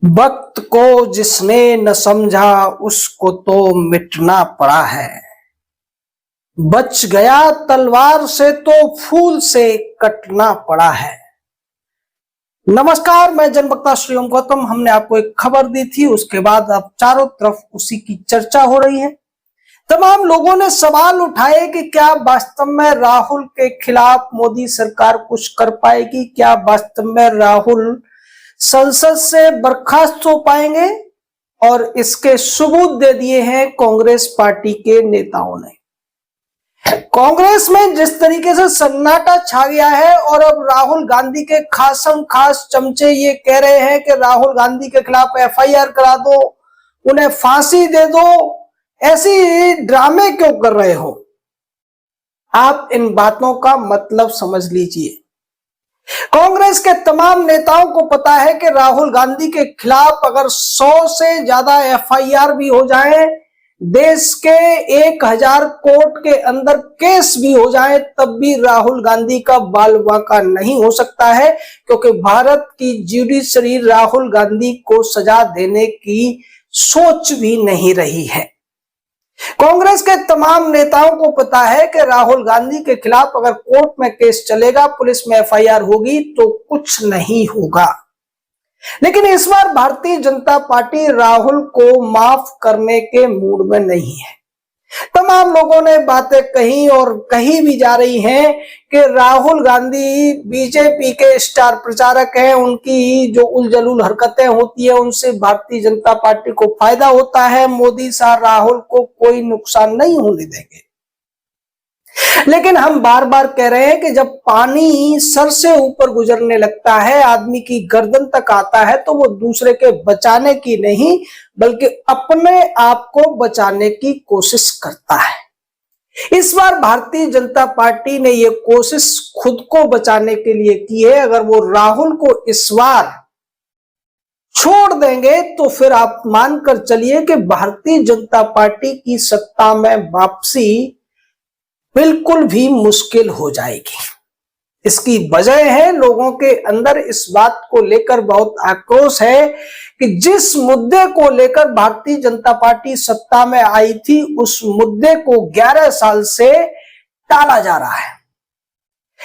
वक्त को जिसने न समझा उसको तो मिटना पड़ा है। बच गया तलवार से तो फूल से कटना पड़ा है। नमस्कार, मैं जनवक्ता श्री ओम गौतम। हमने आपको एक खबर दी थी, उसके बाद अब चारों तरफ उसी की चर्चा हो रही है। तमाम लोगों ने सवाल उठाए कि क्या वास्तव में राहुल के खिलाफ मोदी सरकार कुछ कर पाएगी? क्या वास्तव में राहुल संसद से बर्खास्त हो पाएंगे? और इसके सबूत दे दिए हैं कांग्रेस पार्टी के नेताओं ने। कांग्रेस में जिस तरीके से सन्नाटा छा गया है और अब राहुल गांधी के खासम खास चमचे ये कह रहे हैं कि राहुल गांधी के खिलाफ एफआईआर करा दो, उन्हें फांसी दे दो। ऐसी ड्रामे क्यों कर रहे हो? आप इन बातों का मतलब समझ लीजिए। कांग्रेस के तमाम नेताओं को पता है कि राहुल गांधी के खिलाफ अगर 100 से ज्यादा एफआईआर भी हो जाए, देश के 1000 कोर्ट के अंदर केस भी हो जाए, तब भी राहुल गांधी का बाल बांका नहीं हो सकता है, क्योंकि भारत की जुडिशरी राहुल गांधी को सजा देने की सोच भी नहीं रही है। कांग्रेस के तमाम नेताओं को पता है कि राहुल गांधी के खिलाफ अगर कोर्ट में केस चलेगा, पुलिस में एफआईआर होगी तो कुछ नहीं होगा। लेकिन इस बार भारतीय जनता पार्टी राहुल को माफ करने के मूड में नहीं है। तमाम लोगों ने बातें कही और कही भी जा रही हैं कि राहुल गांधी बीजेपी के स्टार प्रचारक हैं, उनकी जो उलझुल हरकतें होती है उनसे भारतीय जनता पार्टी को फायदा होता है, मोदी साहब राहुल को कोई नुकसान नहीं होने देंगे। लेकिन हम बार बार कह रहे हैं कि जब पानी सर से ऊपर गुजरने लगता है, आदमी की गर्दन तक आता है, तो वो दूसरे के बचाने की नहीं बल्कि अपने आप को बचाने की कोशिश करता है। इस बार भारतीय जनता पार्टी ने ये कोशिश खुद को बचाने के लिए की है। अगर वो राहुल को इस बार छोड़ देंगे तो फिर आप मानकर चलिए कि भारतीय जनता पार्टी की सत्ता में वापसी बिल्कुल भी मुश्किल हो जाएगी। इसकी वजह है, लोगों के अंदर इस बात को लेकर बहुत आक्रोश है कि जिस मुद्दे को लेकर भारतीय जनता पार्टी सत्ता में आई थी, उस मुद्दे को 11 साल से टाला जा रहा है।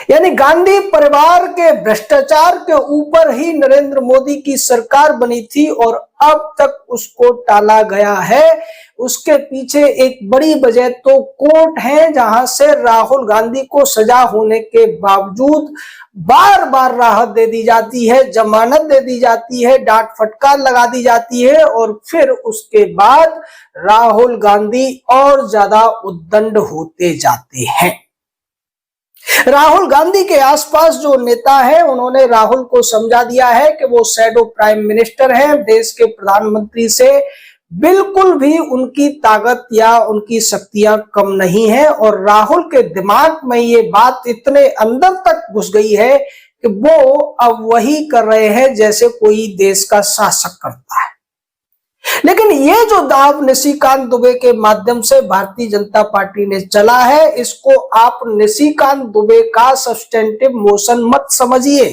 यानी गांधी परिवार के भ्रष्टाचार के ऊपर ही नरेंद्र मोदी की सरकार बनी थी और अब तक उसको टाला गया है। उसके पीछे एक बड़ी वजह तो कोर्ट है, जहां से राहुल गांधी को सजा होने के बावजूद बार बार राहत दे दी जाती है, जमानत दे दी जाती है, डांट फटकार लगा दी जाती है और फिर उसके बाद राहुल गांधी और ज्यादा उद्दंड होते जाते हैं। राहुल गांधी के आसपास जो नेता है, उन्होंने राहुल को समझा दिया है कि वो शैडो प्राइम मिनिस्टर है, देश के प्रधानमंत्री से बिल्कुल भी उनकी ताकत या उनकी शक्तियां कम नहीं है। और राहुल के दिमाग में ये बात इतने अंदर तक घुस गई है कि वो अब वही कर रहे हैं जैसे कोई देश का शासक करता है। लेकिन ये जो दाव निशिकांत दुबे के माध्यम से भारतीय जनता पार्टी ने चला है, इसको आप निशिकांत दुबे का सब्स्टेंटिव मोशन मत समझिए,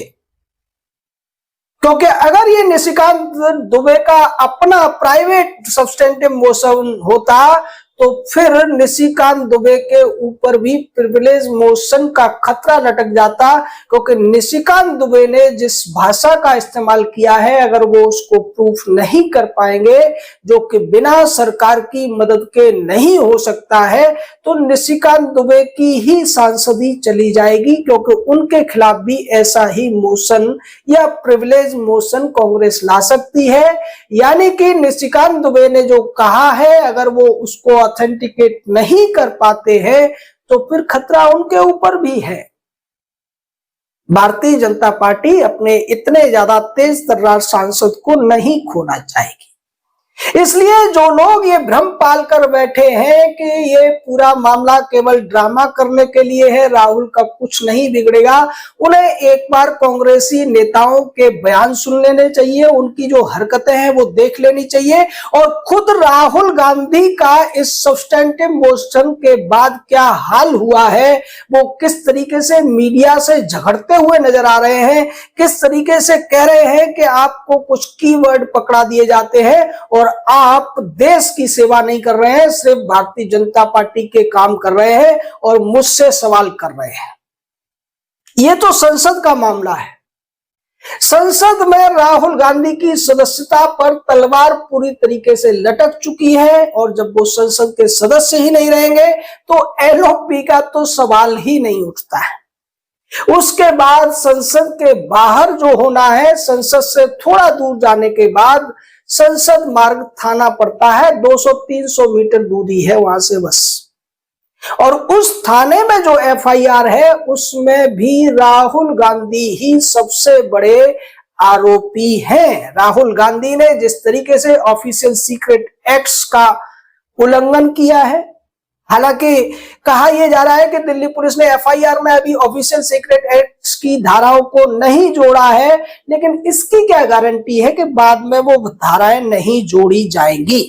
क्योंकि अगर ये निशिकांत दुबे का अपना प्राइवेट सब्स्टेंटिव मोशन होता तो फिर निशिकांत दुबे के ऊपर भी प्रिविलेज मोशन का खतरा लटक जाता, क्योंकि निशिकांत दुबे ने जिस भाषा का इस्तेमाल किया है, अगर वो उसको प्रूफ नहीं कर पाएंगे, जो कि बिना सरकार की मदद के नहीं हो सकता है, तो निशिकांत दुबे की ही सांसदी चली जाएगी, क्योंकि उनके खिलाफ भी ऐसा ही मोशन या प्रिविलेज मोशन कांग्रेस ला सकती है। यानी कि निशिकांत दुबे ने जो कहा है, अगर वो उसको ऑथेंटिकेट नहीं कर पाते हैं तो फिर खतरा उनके ऊपर भी है। भारतीय जनता पार्टी अपने इतने ज्यादा तेज तर्रार सांसद को नहीं खोना चाहेगी। इसलिए जो लोग ये भ्रम पालकर बैठे हैं कि ये पूरा मामला केवल ड्रामा करने के लिए है, राहुल का कुछ नहीं बिगड़ेगा, उन्हें एक बार कांग्रेसी नेताओं के बयान सुन लेने चाहिए, उनकी जो हरकतें हैं वो देख लेनी चाहिए, और खुद राहुल गांधी का इस सब्सटेंटिव मोशन के बाद क्या हाल हुआ है, वो किस तरीके से मीडिया से झगड़ते हुए नजर आ रहे हैं, किस तरीके से कह रहे हैं कि आपको कुछ कीवर्ड पकड़ा दिए जाते हैं और आप देश की सेवा नहीं कर रहे हैं, सिर्फ भारतीय जनता पार्टी के काम कर रहे हैं और मुझसे सवाल कर रहे हैं। यह तो संसद का मामला है। संसद में राहुल गांधी की सदस्यता पर तलवार पूरी तरीके से लटक चुकी है, और जब वो संसद के सदस्य ही नहीं रहेंगे तो एलओपी का तो सवाल ही नहीं उठता है। उसके बाद संसद के बाहर जो होना है, संसद से थोड़ा दूर जाने के बाद संसद मार्ग थाना पड़ता है, 200-300 मीटर दूरी है वहां से बस। और उस थाने में जो एफआईआर है उसमें भी राहुल गांधी ही सबसे बड़े आरोपी हैं। राहुल गांधी ने जिस तरीके से ऑफिशियल सीक्रेट एक्ट्स का उल्लंघन किया है, हालांकि कहा यह जा रहा है कि दिल्ली पुलिस ने एफआईआर में अभी ऑफिशियल सीक्रेट एक्ट्स की धाराओं को नहीं जोड़ा है, लेकिन इसकी क्या गारंटी है कि बाद में वो धाराएं नहीं जोड़ी जाएंगी,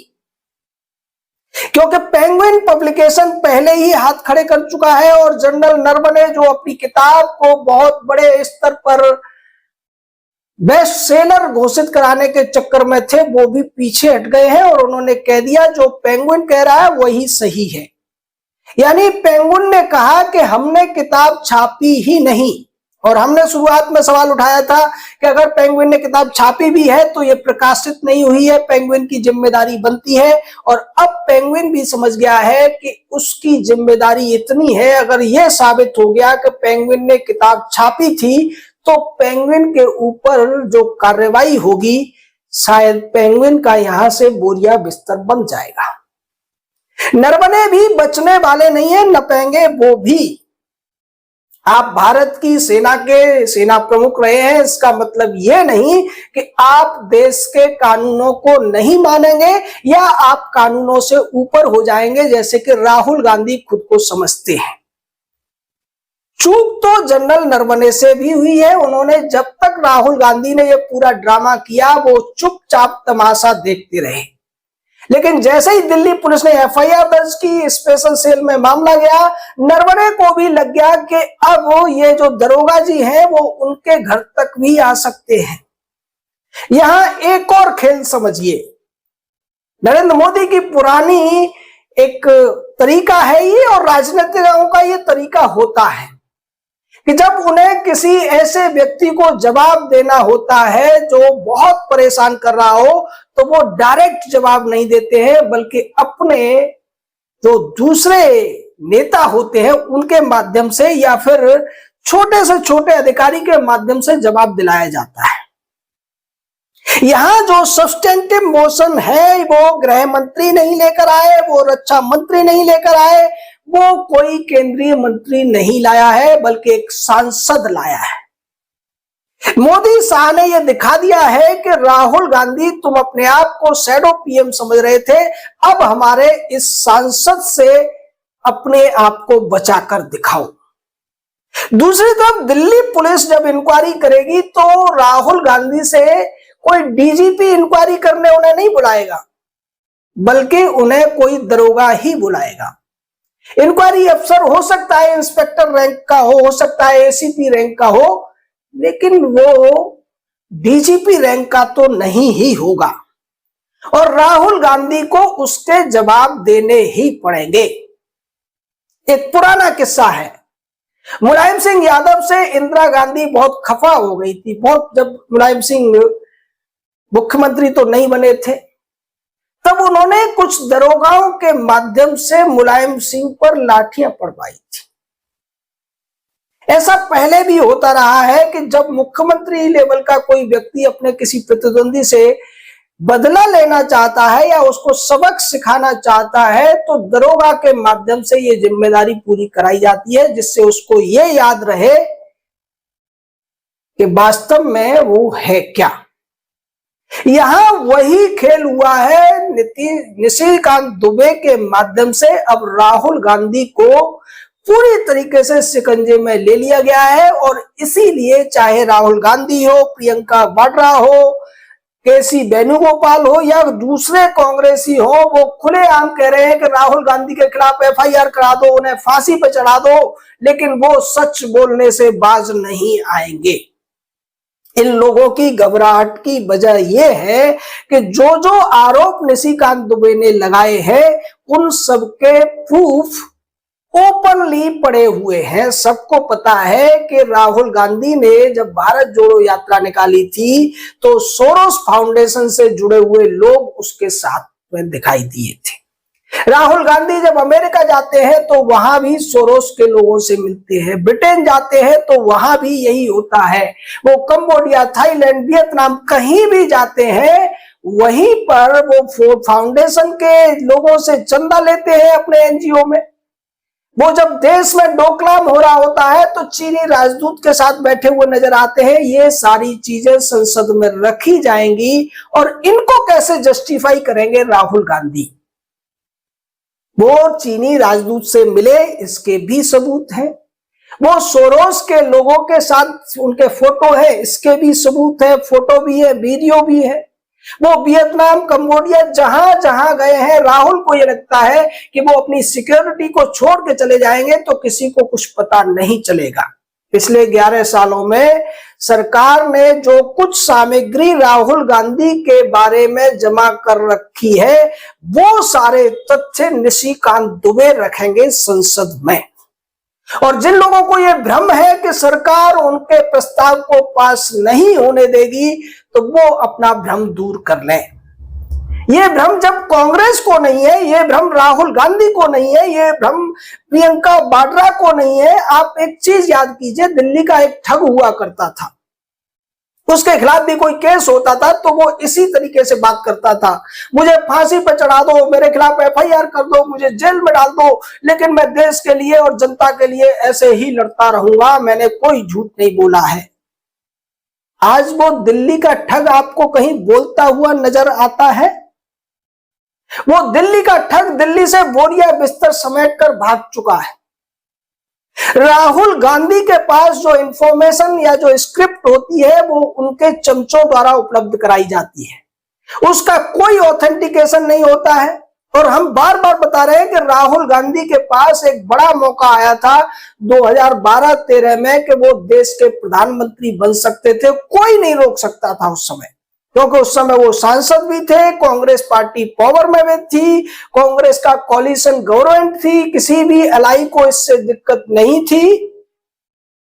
क्योंकि पेंगुइन पब्लिकेशन पहले ही हाथ खड़े कर चुका है और जनरल नरवणे जो अपनी किताब को बहुत बड़े स्तर पर बेस्ट सेलर घोषित कराने के चक्कर में थे, वो भी पीछे हट गए हैं और उन्होंने कह दिया जो पेंगुइन कह रहा है वही सही है। यानी पेंगुइन ने कहा कि हमने किताब छापी ही नहीं, और हमने शुरुआत में सवाल उठाया था कि अगर पेंगुइन ने किताब छापी भी है तो ये प्रकाशित नहीं हुई है, पेंगुइन की जिम्मेदारी बनती है। और अब पेंगुइन भी समझ गया है कि उसकी जिम्मेदारी इतनी है, अगर यह साबित हो गया कि पेंगुइन ने किताब छापी थी तो पेंगुइन के ऊपर जो कार्रवाई होगी शायद पेंगुइन का यहां से बोरिया बिस्तर बन जाएगा। नरवणे भी बचने वाले नहीं है, नपेंगे वो भी। आप भारत की सेना के सेना प्रमुख रहे हैं, इसका मतलब यह नहीं कि आप देश के कानूनों को नहीं मानेंगे या आप कानूनों से ऊपर हो जाएंगे, जैसे कि राहुल गांधी खुद को समझते हैं। चूक तो जनरल नरवणे से भी हुई है। उन्होंने जब तक राहुल गांधी ने यह पूरा ड्रामा किया वो चुपचाप तमाशा देखते रहे, लेकिन जैसे ही दिल्ली पुलिस ने एफआईआर दर्ज की, स्पेशल सेल में मामला गया, नरवणे को भी लग गया कि अब ये जो दरोगा जी हैं वो उनके घर तक भी आ सकते हैं। यहां एक और खेल समझिए, नरेंद्र मोदी की पुरानी एक तरीका है ये, और राजनीतिकों का ये तरीका होता है कि जब उन्हें किसी ऐसे व्यक्ति को जवाब देना होता है जो बहुत परेशान कर रहा हो तो वो डायरेक्ट जवाब नहीं देते हैं, बल्कि अपने जो दूसरे नेता होते हैं उनके माध्यम से या फिर छोटे से छोटे अधिकारी के माध्यम से जवाब दिलाया जाता है। यहां जो सब्सटेंटिव मोशन है वो गृह मंत्री नहीं लेकर आए, वो रक्षा मंत्री नहीं लेकर आए, वो कोई केंद्रीय मंत्री नहीं लाया है, बल्कि एक सांसद लाया है। मोदी शाह ने यह दिखा दिया है कि राहुल गांधी तुम अपने आप को शैडो पीएम समझ रहे थे, अब हमारे इस सांसद से अपने आप को बचाकर दिखाओ। दूसरी तरफ दिल्ली पुलिस जब इंक्वायरी करेगी तो राहुल गांधी से कोई डीजीपी इंक्वायरी करने उन्हें नहीं बुलाएगा, बल्कि उन्हें कोई दरोगा ही बुलाएगा। इंक्वायरी अफसर हो सकता है इंस्पेक्टर रैंक का हो सकता है एसीपी रैंक का हो, लेकिन वो डीजीपी रैंक का तो नहीं ही होगा, और राहुल गांधी को उसके जवाब देने ही पड़ेंगे। एक पुराना किस्सा है, मुलायम सिंह यादव से इंदिरा गांधी बहुत खफा हो गई थी, बहुत, जब मुलायम सिंह मुख्यमंत्री तो नहीं बने थे, तब उन्होंने कुछ दरोगाओं के माध्यम से मुलायम सिंह पर लाठियां पड़वाई थी। ऐसा पहले भी होता रहा है कि जब मुख्यमंत्री लेवल का कोई व्यक्ति अपने किसी प्रतिद्वंदी से बदला लेना चाहता है या उसको सबक सिखाना चाहता है तो दरोगा के माध्यम से ये जिम्मेदारी पूरी कराई जाती है, जिससे उसको ये याद रहे कि वास्तव में वो है क्या। यहां वही खेल हुआ है। निशिकांत दुबे के माध्यम से अब राहुल गांधी को पूरी तरीके से शिकंजे में ले लिया गया है, और इसीलिए चाहे राहुल गांधी हो, प्रियंका वाड्रा हो, केसी वेणुगोपाल हो या दूसरे कांग्रेसी हो, वो खुलेआम कह रहे हैं कि राहुल गांधी के खिलाफ एफआईआर करा दो, उन्हें फांसी पर चढ़ा दो, लेकिन वो सच बोलने से बाज नहीं आएंगे। इन लोगों की घबराहट की वजह यह है कि जो जो आरोप निशिकांत दुबे ने लगाए हैं उन सबके प्रूफ ओपनली पड़े हुए हैं। सबको पता है कि राहुल गांधी ने जब भारत जोड़ो यात्रा निकाली थी तो सोरोस फाउंडेशन से जुड़े हुए लोग उसके साथ में दिखाई दिए थे। राहुल गांधी जब अमेरिका जाते हैं तो वहां भी सोरोस के लोगों से मिलते हैं, ब्रिटेन जाते हैं तो वहां भी यही होता है। वो कंबोडिया, थाईलैंड, वियतनाम कहीं भी जाते हैं, वहीं पर वो फाउंडेशन के लोगों से चंदा लेते हैं अपने एनजीओ में। वो जब देश में डोकलाम हो रहा होता है तो चीनी राजदूत के साथ बैठे हुए नजर आते हैं। ये सारी चीजें संसद में रखी जाएंगी और इनको कैसे जस्टिफाई करेंगे राहुल गांधी? वो चीनी राजदूत से मिले, इसके भी सबूत हैं। वो सोरोस के लोगों के साथ उनके फोटो है, इसके भी सबूत है, फोटो भी है, वीडियो भी है। वो वियतनाम, कंबोडिया जहां जहां गए हैं, राहुल को ये लगता है कि वो अपनी सिक्योरिटी को छोड़ के चले जाएंगे तो किसी को कुछ पता नहीं चलेगा। पिछले 11 सालों में सरकार ने जो कुछ सामग्री राहुल गांधी के बारे में जमा कर रखी है, वो सारे तथ्य निशिकांत दुबे रखेंगे संसद में। और जिन लोगों को यह भ्रम है कि सरकार उनके प्रस्ताव को पास नहीं होने देगी, तो वो अपना भ्रम दूर कर लें। यह भ्रम जब कांग्रेस को नहीं है, यह भ्रम राहुल गांधी को नहीं है, यह भ्रम प्रियंका वाड्रा को नहीं है। आप एक चीज याद कीजिए, दिल्ली का एक ठग हुआ करता था, उसके खिलाफ भी कोई केस होता था तो वो इसी तरीके से बात करता था, मुझे फांसी पर चढ़ा दो, मेरे खिलाफ एफआईआर कर दो, मुझे जेल में डाल दो, लेकिन मैं देश के लिए और जनता के लिए ऐसे ही लड़ता रहूंगा, मैंने कोई झूठ नहीं बोला है। आज वो दिल्ली का ठग आपको कहीं बोलता हुआ नजर आता है? वो दिल्ली का ठग दिल्ली से बोरिया बिस्तर समेट कर भाग चुका है। राहुल गांधी के पास जो इंफॉर्मेशन या जो स्क्रिप्ट होती है वो उनके चमचों द्वारा उपलब्ध कराई जाती है, उसका कोई ऑथेंटिकेशन नहीं होता है। और हम बार बार बता रहे हैं कि राहुल गांधी के पास एक बड़ा मौका आया था 2012-13 में कि वो देश के प्रधानमंत्री बन सकते थे, कोई नहीं रोक सकता था उस समय, क्योंकि उस समय वो सांसद भी थे, कांग्रेस पार्टी पावर में भी थी, कांग्रेस का कोलिशन गवर्नमेंट थी, किसी भी एलाई को इससे दिक्कत नहीं थी।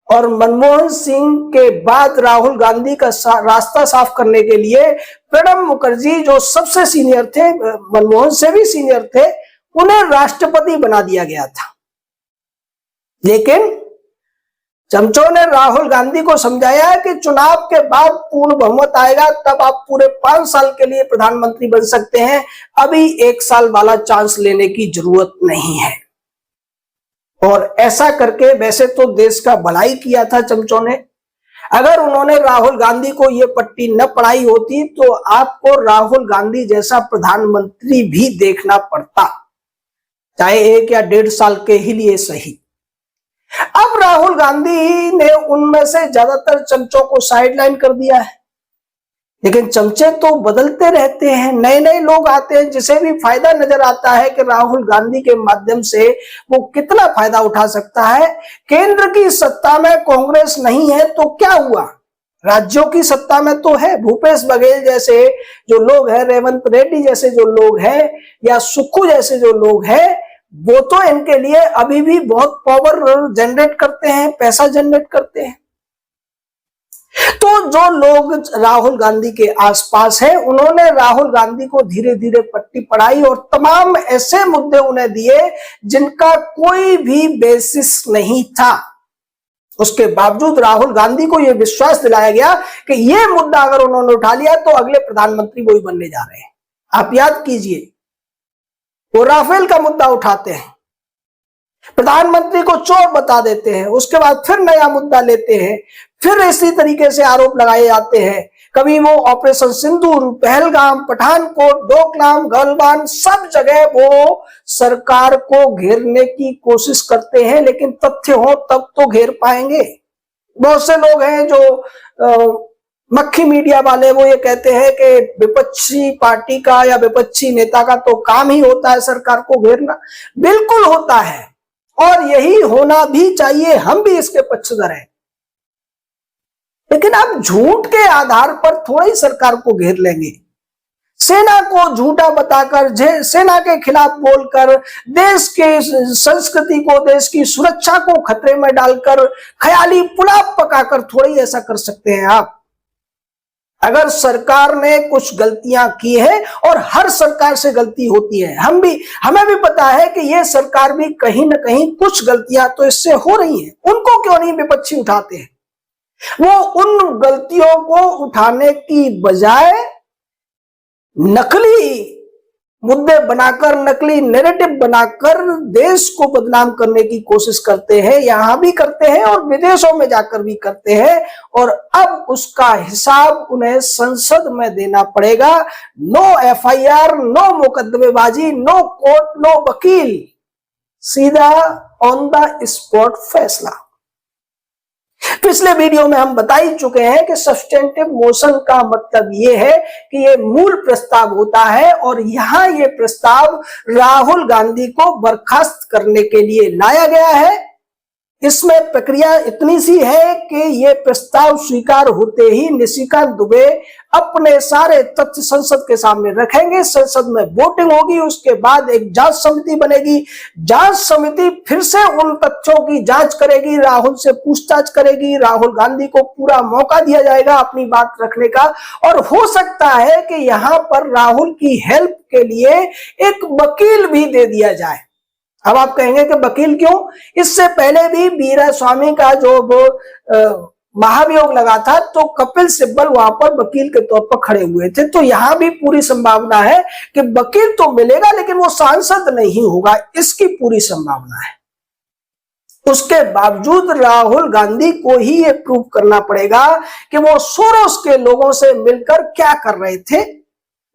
और मनमोहन सिंह के बाद राहुल गांधी का रास्ता साफ करने के लिए प्रणब मुखर्जी, जो सबसे सीनियर थे, मनमोहन से भी सीनियर थे, उन्हें राष्ट्रपति बना दिया गया था। लेकिन चमचों ने राहुल गांधी को समझाया कि चुनाव के बाद पूर्ण बहुमत आएगा, तब आप पूरे 5 साल के लिए प्रधानमंत्री बन सकते हैं, अभी 1 साल वाला चांस लेने की जरूरत नहीं है। और ऐसा करके वैसे तो देश का भलाई किया था चमचों ने। अगर उन्होंने राहुल गांधी को ये पट्टी न पढ़ाई होती तो आपको राहुल गांधी जैसा प्रधानमंत्री भी देखना पड़ता, चाहे 1 या 1.5 साल के ही लिए सही। अब राहुल गांधी ने उनमें से ज्यादातर चमचों को साइडलाइन कर दिया है, लेकिन चमचे तो बदलते रहते हैं, नए नए लोग आते हैं, जिसे भी फायदा नजर आता है कि राहुल गांधी के माध्यम से वो कितना फायदा उठा सकता है। केंद्र की सत्ता में कांग्रेस नहीं है तो क्या हुआ, राज्यों की सत्ता में तो है। भूपेश बघेल जैसे जो लोग हैं, रेवंत रेड्डी जैसे जो लोग हैं, या सुक्खू जैसे जो लोग हैं, वो तो इनके लिए अभी भी बहुत पावर जनरेट करते हैं, पैसा जनरेट करते हैं। तो जो लोग राहुल गांधी के आसपास हैं, उन्होंने राहुल गांधी को धीरे धीरे पट्टी पढ़ाई और तमाम ऐसे मुद्दे उन्हें दिए जिनका कोई भी बेसिस नहीं था। उसके बावजूद राहुल गांधी को यह विश्वास दिलाया गया कि यह मुद्दा अगर उन्होंने उठा लिया तो अगले प्रधानमंत्री वही बनने जा रहे हैं। आप याद कीजिए, वो राफेल का मुद्दा उठाते हैं, प्रधानमंत्री को चोर बता देते हैं, उसके बाद फिर नया मुद्दा लेते हैं, फिर इसी तरीके से आरोप लगाए जाते हैं, कभी वो ऑपरेशन सिंदूर, पहलगाम, पठानकोट, डोकलाम, गलवान, सब जगह वो सरकार को घेरने की कोशिश करते हैं, लेकिन तथ्य हो तब तो घेर पाएंगे। बहुत से लोग हैं जो मक्खी मीडिया वाले, वो ये कहते हैं कि विपक्षी पार्टी का या विपक्षी नेता का तो काम ही होता है सरकार को घेरना। बिल्कुल होता है और यही होना भी चाहिए, हम भी इसके पक्षधर हैं। लेकिन आप झूठ के आधार पर थोड़ा ही सरकार को घेर लेंगे। सेना को झूठा बताकर, सेना के खिलाफ बोलकर, देश के संस्कृति को, देश की सुरक्षा को खतरे में डालकर ख्याली पुलाव पकाकर थोड़ी ऐसा कर सकते हैं आप। अगर सरकार ने कुछ गलतियां की है, और हर सरकार से गलती होती है, हमें भी पता है कि ये सरकार भी कहीं ना कहीं कुछ गलतियां तो इससे हो रही हैं, उनको क्यों नहीं विपक्षी उठाते हैं? वो उन गलतियों को उठाने की बजाय नकली मुद्दे बनाकर, नकली नैरेटिव बनाकर देश को बदनाम करने की कोशिश करते हैं। यहां भी करते हैं और विदेशों में जाकर भी करते हैं, और अब उसका हिसाब उन्हें संसद में देना पड़ेगा। नो एफआईआर, नो मुकदमेबाजी, नो कोर्ट, नो वकील, सीधा ऑन द स्पॉट फैसला। पिछले वीडियो में हम बता ही चुके हैं कि सब्स्टेंटिव मोशन का मतलब यह है कि यह मूल प्रस्ताव होता है, और यहां यह प्रस्ताव राहुल गांधी को बर्खास्त करने के लिए लाया गया है। इसमें प्रक्रिया इतनी सी है कि यह प्रस्ताव स्वीकार होते ही निशिकांत दुबे अपने सारे तथ्य संसद के सामने रखेंगे, संसद में वोटिंग होगी, उसके बाद एक जांच समिति बनेगी। जांच समिति फिर से उन तथ्यों की जांच करेगी, राहुल से पूछताछ करेगी, राहुल गांधी को पूरा मौका दिया जाएगा अपनी बात रखने का, और हो सकता है कि यहां पर राहुल की हेल्प के लिए एक वकील भी दे दिया जाए। अब आप कहेंगे कि वकील क्यों? इससे पहले भी वीरास्वामी का जो महाभियोग लगा था, तो कपिल सिब्बल वहां पर वकील के तौर पर खड़े हुए थे। तो यहां भी पूरी संभावना है कि वकील तो मिलेगा, लेकिन वो सांसद नहीं होगा, इसकी पूरी संभावना है। उसके बावजूद राहुल गांधी को ही ये प्रूव करना पड़ेगा कि वो सोरोस के लोगों से मिलकर क्या कर रहे थे।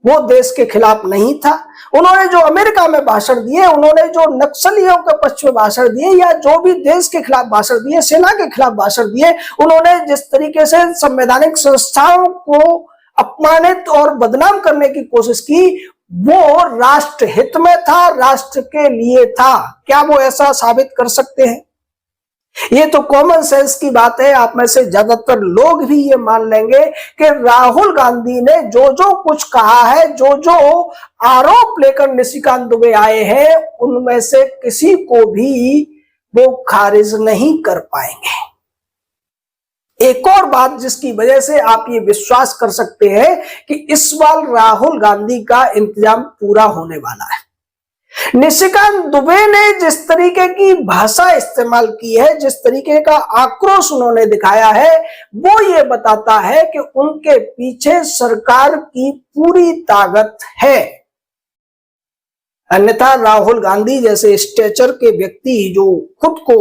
वो देश के खिलाफ नहीं था। उन्होंने जो अमेरिका में भाषण दिए, उन्होंने जो नक्सलियों के पक्ष में भाषण दिए, या जो भी देश के खिलाफ भाषण दिए, सेना के खिलाफ भाषण दिए, उन्होंने जिस तरीके से संवैधानिक संस्थाओं को अपमानित और बदनाम करने की कोशिश की, वो राष्ट्र हित में था, राष्ट्र के लिए था। क्या वो ऐसा साबित कर सकते हैं? ये तो कॉमन सेंस की बात है। आप में से ज्यादातर लोग भी ये मान लेंगे कि राहुल गांधी ने जो जो कुछ कहा है, जो जो आरोप लेकर निशिकांत दुबे आए हैं, उनमें से किसी को भी वो खारिज नहीं कर पाएंगे। एक और बात जिसकी वजह से आप ये विश्वास कर सकते हैं कि इस बार राहुल गांधी का इंतजाम पूरा होने वाला है, निशिकांत दुबे ने जिस तरीके की भाषा इस्तेमाल की है, जिस तरीके का आक्रोश उन्होंने दिखाया है, वो ये बताता है कि उनके पीछे सरकार की पूरी ताकत है। अन्यथा राहुल गांधी जैसे स्टेचर के व्यक्ति, जो खुद को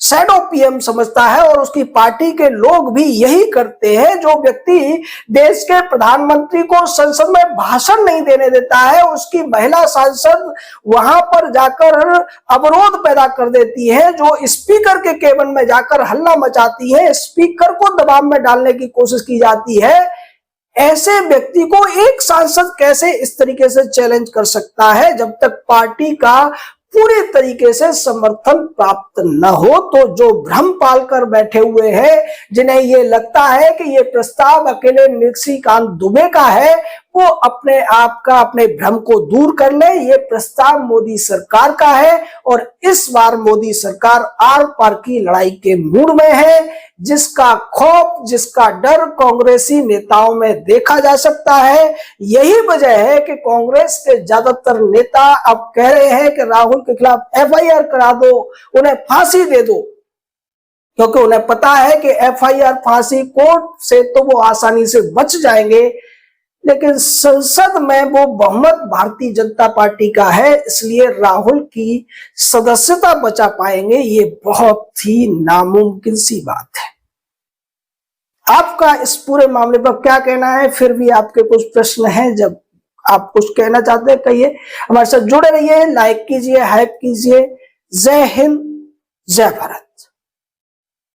शैडो पीएम समझता है, और उसकी पार्टी के लोग भी यही करते हैं, जो व्यक्ति देश के प्रधानमंत्री को संसद में भाषण नहीं देने देता है, उसकी महिला सांसद वहां पर जाकर अवरोध पैदा कर देती है, जो स्पीकर के केबिन में जाकर हल्ला मचाती है, स्पीकर को दबाव में डालने की कोशिश की जाती है। ऐसे व्यक्ति को एक सांसद कैसे इस तरीके से चैलेंज कर सकता है? जब तक पार्टी का पूरी तरीके से समर्थन प्राप्त न हो, तो जो भ्रम पालकर बैठे हुए हैं, जिन्हें ये लगता है कि ये प्रस्ताव अकेले निशिकांत दुबे का है, वो अपने आप का, अपने भ्रम को दूर कर ले। ये प्रस्ताव मोदी सरकार का है, और इस बार मोदी सरकार आर पार की लड़ाई के मूड में है, जिसका खौफ, जिसका डर कांग्रेसी नेताओं में देखा जा सकता है। यही वजह है कि कांग्रेस के ज्यादातर नेता अब कह रहे हैं कि राहुल के खिलाफ एफआईआर करा दो, उन्हें फांसी दे दो, क्योंकि उन्हें पता है कि एफआईआर, फांसी, कोर्ट से तो वो आसानी से बच जाएंगे, लेकिन संसद में वो बहुमत भारतीय जनता पार्टी का है, इसलिए राहुल की सदस्यता बचा पाएंगे, ये बहुत ही नामुमकिन सी बात है। आपका इस पूरे मामले पर क्या कहना है? फिर भी आपके कुछ प्रश्न हैं, जब आप कुछ कहना चाहते हैं कहिए। हमारे साथ जुड़े रहिए, लाइक कीजिए, हाइप कीजिए। जय हिंद, जय भारत।